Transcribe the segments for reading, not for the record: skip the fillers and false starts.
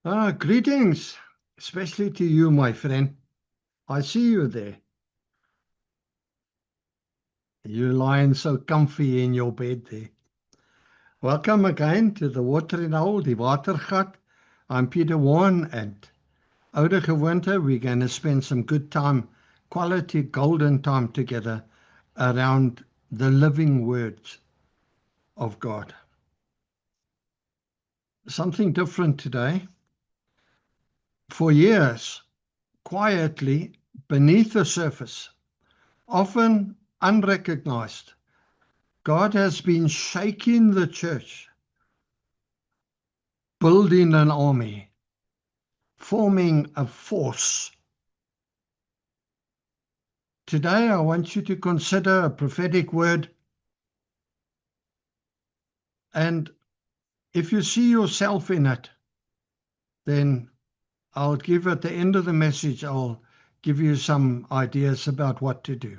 Greetings, especially to you, my friend. I see you there. You're lying so comfy in your bed there. Welcome again to the Watering Hole, die Watergat. I'm Peter Warren, and oude gewoonte, we're going to spend some good time, quality golden time together around the living words of God. Something different today. For years, quietly beneath the surface, often unrecognized, God has been shaking the church, building an army, forming a force. Today, I want you to consider a prophetic word. And if you see yourself in it, then I'll give at the end of the message, I'll give you some ideas about what to do.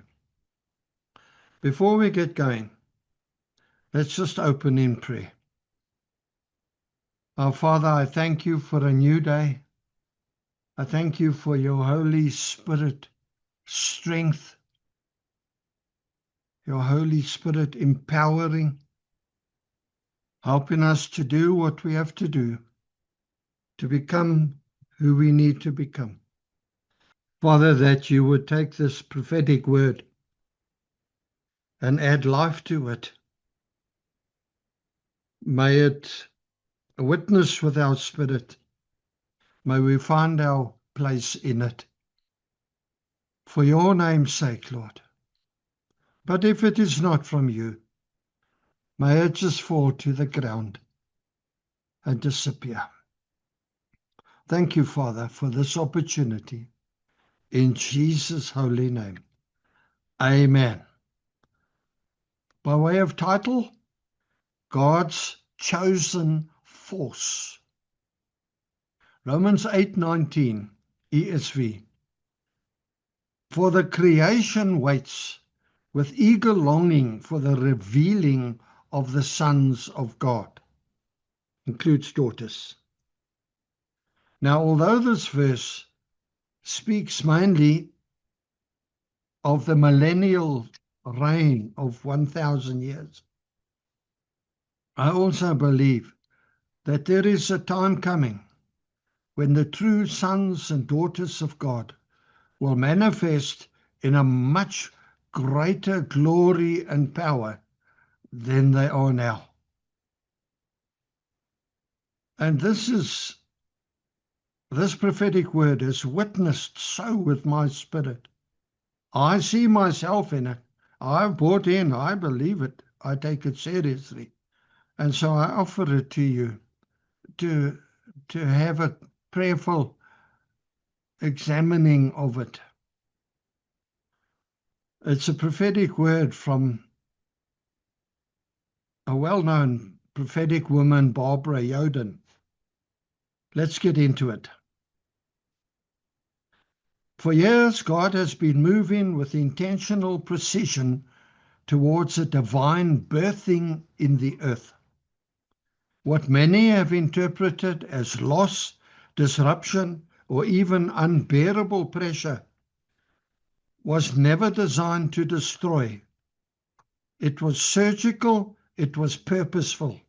Before we get going, let's just open in prayer. Our Father, I thank you for a new day. I thank you for your Holy Spirit strength, your Holy Spirit empowering, helping us to do what we have to do, to become who we need to become. Father, that you would take this prophetic word and add life to it. May it witness with our spirit. May we find our place in it. For your name's sake, Lord. But if it is not from you, may it just fall to the ground and disappear. Thank you, Father, for this opportunity. In Jesus' holy name. Amen. By way of title, God's chosen force. Romans 8:19, ESV. For the creation waits with eager longing for the revealing of the sons of God. Includes daughters. Now, although this verse speaks mainly of the millennial reign of 1,000 years, I also believe that there is a time coming when the true sons and daughters of God will manifest in a much greater glory and power than they are now. And this prophetic word is witnessed so with my spirit. I see myself in it. I've bought in. I believe it. I take it seriously. And so I offer it to you to have a prayerful examining of it. It's a prophetic word from a well-known prophetic woman, Barbara Yoden. Let's get into it. For years, God has been moving with intentional precision towards a divine birthing in the earth. What many have interpreted as loss, disruption, or even unbearable pressure was never designed to destroy. It was surgical, it was purposeful.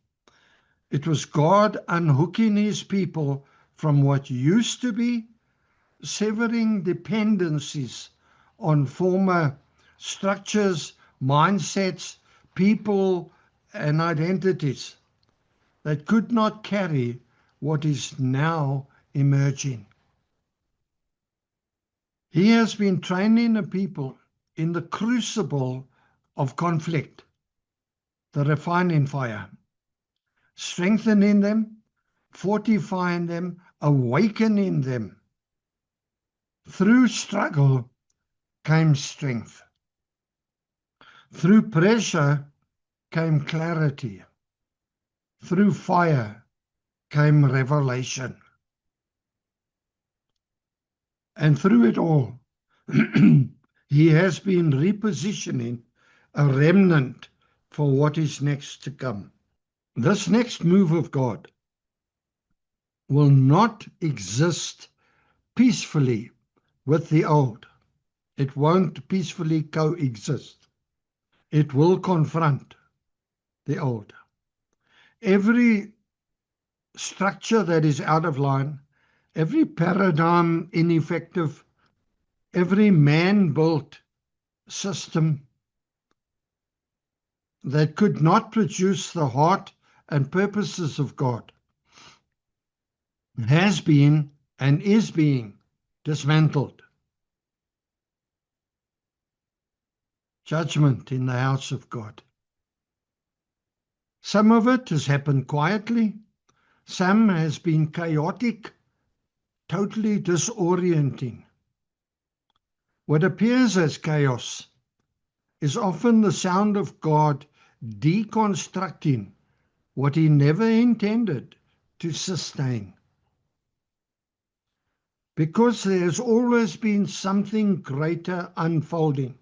It was God unhooking his people from what used to be, severing dependencies on former structures, mindsets, people, and identities that could not carry what is now emerging. He has been training the people in the crucible of conflict, the refining fire, strengthening them, fortifying them, awakening them. Through struggle came strength. Through pressure came clarity. Through fire came revelation. And through it all, he has been repositioning a remnant for what is next to come. This next move of God will not exist peacefully with the old. It won't peacefully coexist. It will confront the old. Every structure that is out of line, every paradigm ineffective, every man-built system that could not produce the heart and purposes of God has been and is being dismantled. Judgment in the house of God. Some of it has happened quietly. Some has been chaotic, totally disorienting. What appears as chaos is often the sound of God deconstructing what he never intended to sustain. Because there has always been something greater unfolding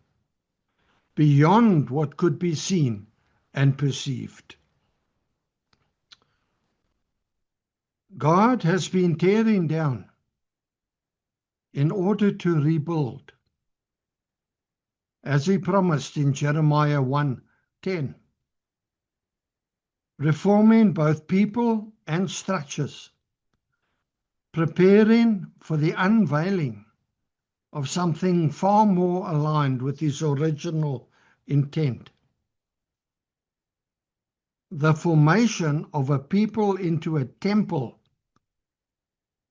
beyond what could be seen and perceived. God has been tearing down in order to rebuild, as he promised in Jeremiah 1:10, reforming both people and structures, preparing for the unveiling of something far more aligned with his original intent. The formation of a people into a temple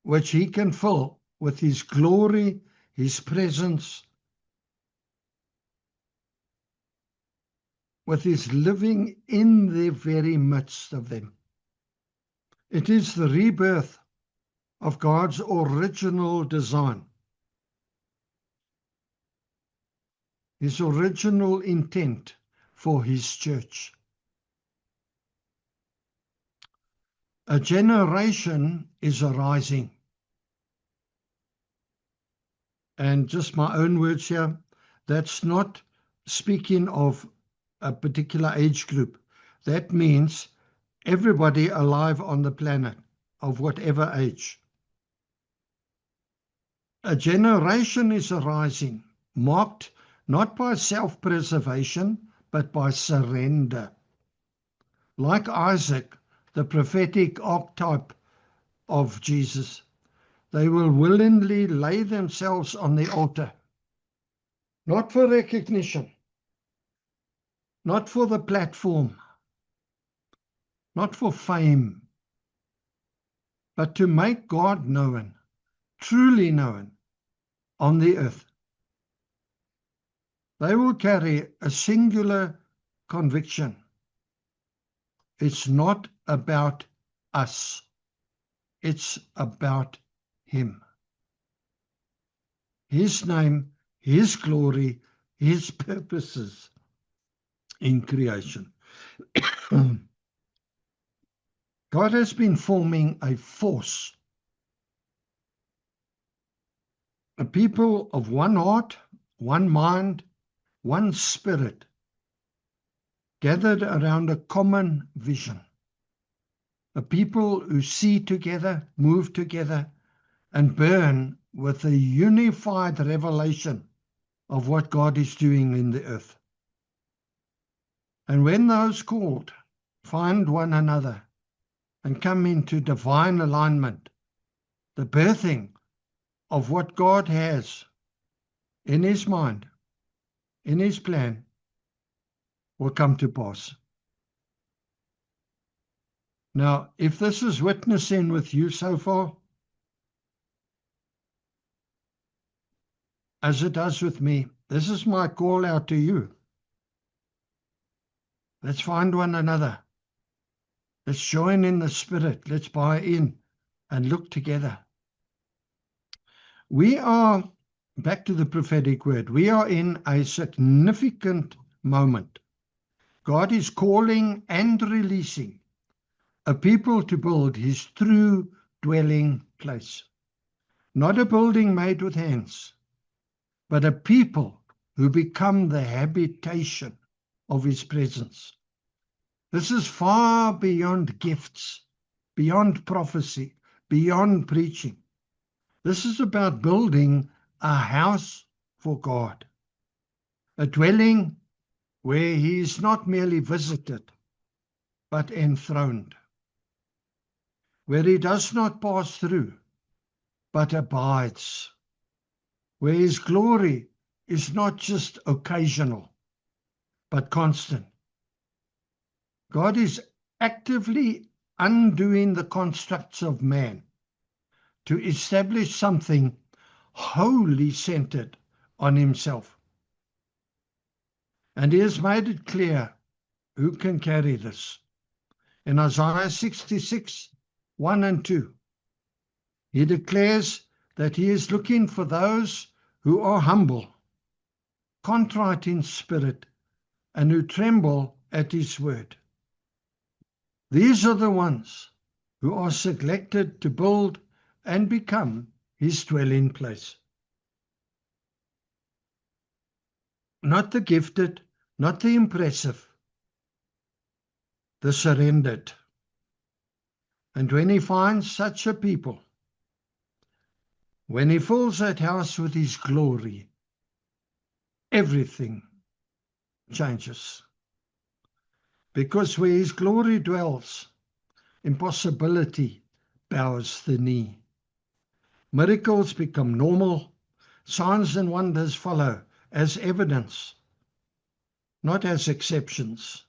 which he can fill with his glory, his presence, with his living in the very midst of them. It is the rebirth of God's original design, his original intent for his church. A generation is arising. And just my own words here, that's not speaking of a particular age group. That means everybody alive on the planet of whatever age. A generation is arising, marked not by self-preservation, but by surrender. Like Isaac, the prophetic archetype of Jesus, they will willingly lay themselves on the altar, not for recognition, not for the platform, not for fame, but to make God known, truly known on the earth. They will carry a singular conviction. It's not about us. It's about him. His name, his glory, his purposes in creation. God has been forming a force, a people of one heart, one mind, one spirit, gathered around a common vision. A people who see together, move together, and burn with a unified revelation of what God is doing in the earth. And when those called find one another and come into divine alignment, the birthing of what God has in his mind, in his plan, will come to pass. Now, if this is witnessing with you so far, as it does with me, this is my call out to you. Let's find one another. Let's join in the spirit. Let's buy in and look together. We are, back to the prophetic word, we are in a significant moment. God is calling and releasing a people to build his true dwelling place. Not a building made with hands, but a people who become the habitation of his presence. This is far beyond gifts, beyond prophecy, beyond preaching. This is about building a house for God, a dwelling where he is not merely visited, but enthroned, where he does not pass through, but abides, where his glory is not just occasional, but constant. God is actively undoing the constructs of man to establish something wholly centered on himself. And he has made it clear who can carry this. In Isaiah 66, 1 and 2, he declares that he is looking for those who are humble, contrite in spirit, and who tremble at his word. These are the ones who are selected to build and become his dwelling place. Not the gifted, not the impressive, the surrendered. And when he finds such a people, when he fills that house with his glory, everything changes. Because where his glory dwells, impossibility bows the knee. Miracles become normal, signs and wonders follow as evidence, not as exceptions.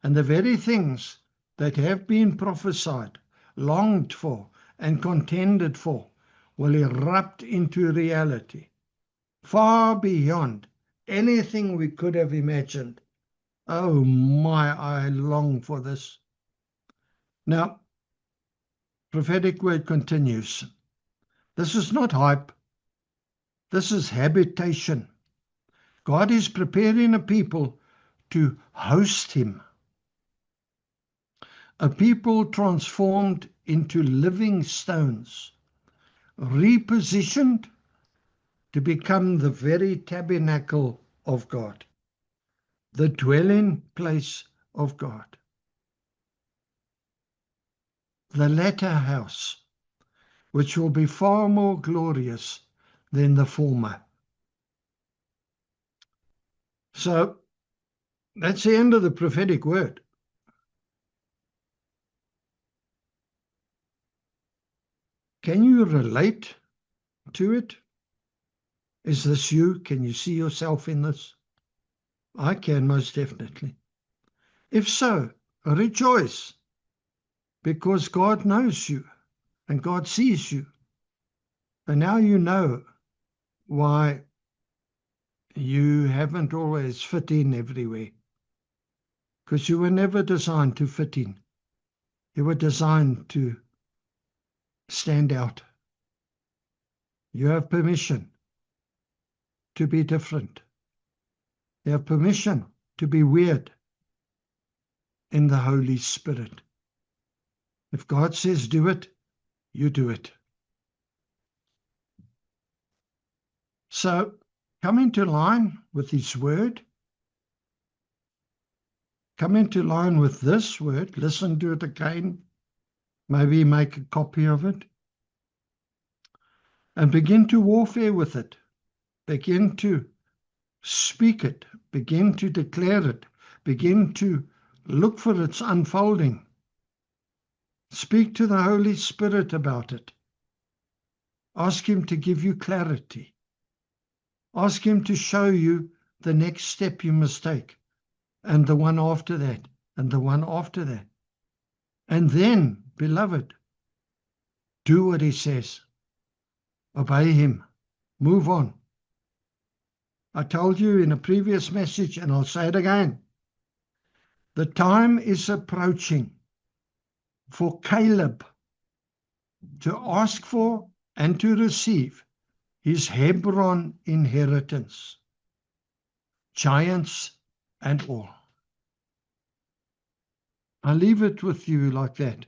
And the very things that have been prophesied, longed for, and contended for will erupt into reality, far beyond anything we could have imagined. Oh my, I long for this. Now, prophetic word continues. This is not hype. This is habitation. God is preparing a people to host him. A people transformed into living stones, repositioned to become the very tabernacle of God, the dwelling place of God, the latter house, which will be far more glorious than the former. So that's the end of the prophetic word. Can you relate to it? Is this you? Can you see yourself in this? I can, most definitely. If so, rejoice, because God knows you and God sees you. And now you know why you haven't always fit in everywhere, because you were never designed to fit in. You were designed to stand out. You have permission to be different. You have permission to be weird in the Holy Spirit. If God says do it, you do it. So come into line with his word. Come into line with this word. Listen to it again. Maybe make a copy of it. And begin to warfare with it. Begin to speak it. Begin to declare it. Begin to look for its unfolding. Speak to the Holy Spirit about it. Ask him to give you clarity. Ask him to show you the next step you must take, and the one after that, and the one after that. And then, beloved, do what he says. Obey him. Move on. I told you in a previous message, and I'll say it again, the time is approaching for Caleb to ask for and to receive his Hebron inheritance, giants and all. I leave it with you like that.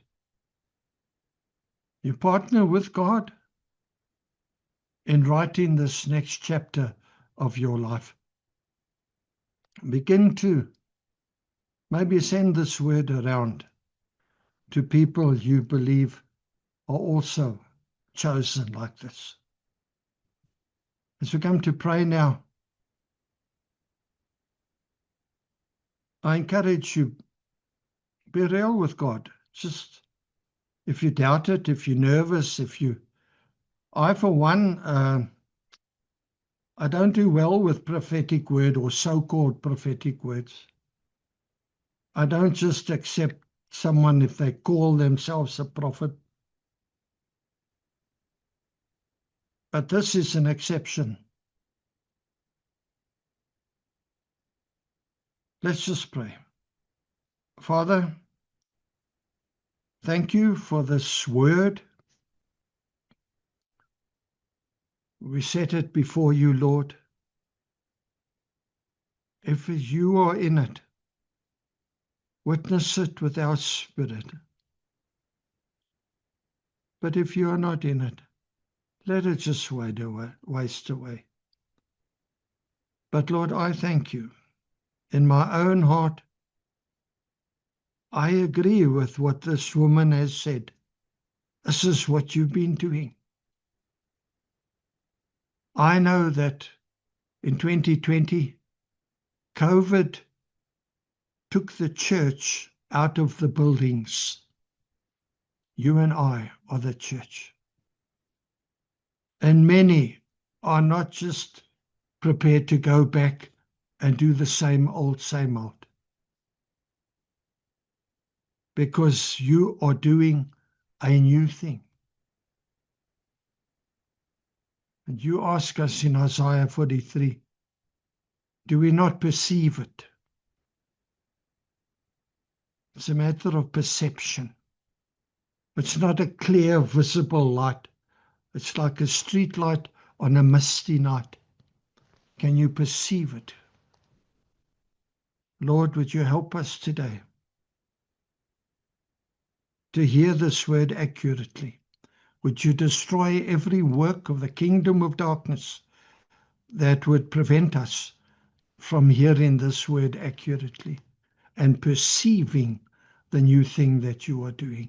You partner with God in writing this next chapter of your life. Begin to maybe send this word around to people you believe are also chosen like this. As we come to pray now, I encourage you, be real with God. Just if you doubt it, if you're nervous, I for one, I don't do well with prophetic word or so-called prophetic words. I don't just accept someone if they call themselves a prophet. But this is an exception. Let's just pray. Father, thank you for this word. We set it before you, Lord. If you are in it, witness it with our spirit. But if you are not in it, let it just waste away. But Lord, I thank you. In my own heart, I agree with what this woman has said. This is what you've been doing. I know that in 2020, COVID took the church out of the buildings. You and I are the church. And many are not just prepared to go back and do the same old, because you are doing a new thing. And you ask us in Isaiah 43, do we not perceive it? It's a matter of perception. It's not a clear, visible light. It's like a street light on a misty night. Can you perceive it? Lord, would you help us today to hear this word accurately? Would you destroy every work of the kingdom of darkness that would prevent us from hearing this word accurately and perceiving the new thing that you are doing?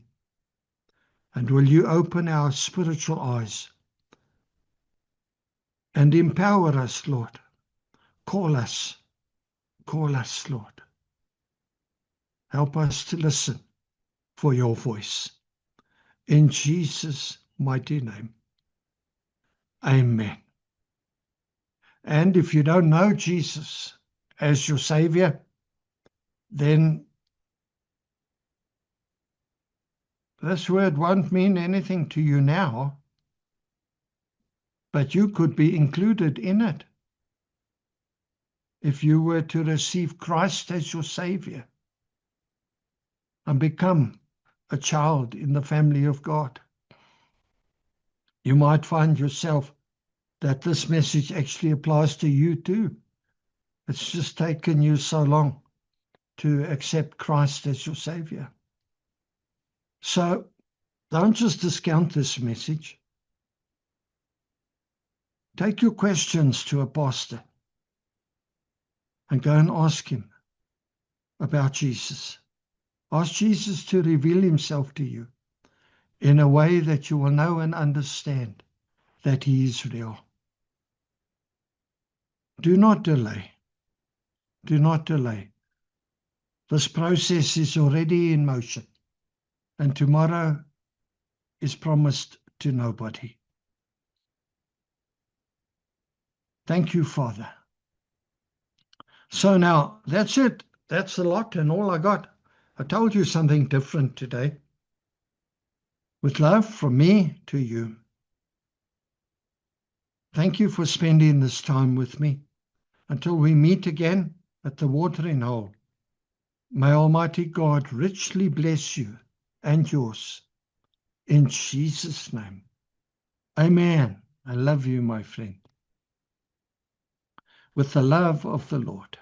And will you open our spiritual eyes and empower us, Lord? Call us, Lord. Help us to listen for your voice. In Jesus' mighty name, amen. And if you don't know Jesus as your Savior, then this word won't mean anything to you now, but you could be included in it if you were to receive Christ as your Savior and become a child in the family of God. You might find yourself that this message actually applies to you too. It's just taken you so long to accept Christ as your Savior. So don't just discount this message. Take your questions to a pastor and go and ask him about Jesus. Ask Jesus to reveal himself to you in a way that you will know and understand that he is real. Do not delay. Do not delay. This process is already in motion, and tomorrow is promised to nobody. Thank you, Father. So now, that's it. That's a lot and all I got. I told you something different today. With love from me to you. Thank you for spending this time with me. Until we meet again at the watering hole, may Almighty God richly bless you and yours. In Jesus' name. Amen. I love you, my friend. With the love of the Lord.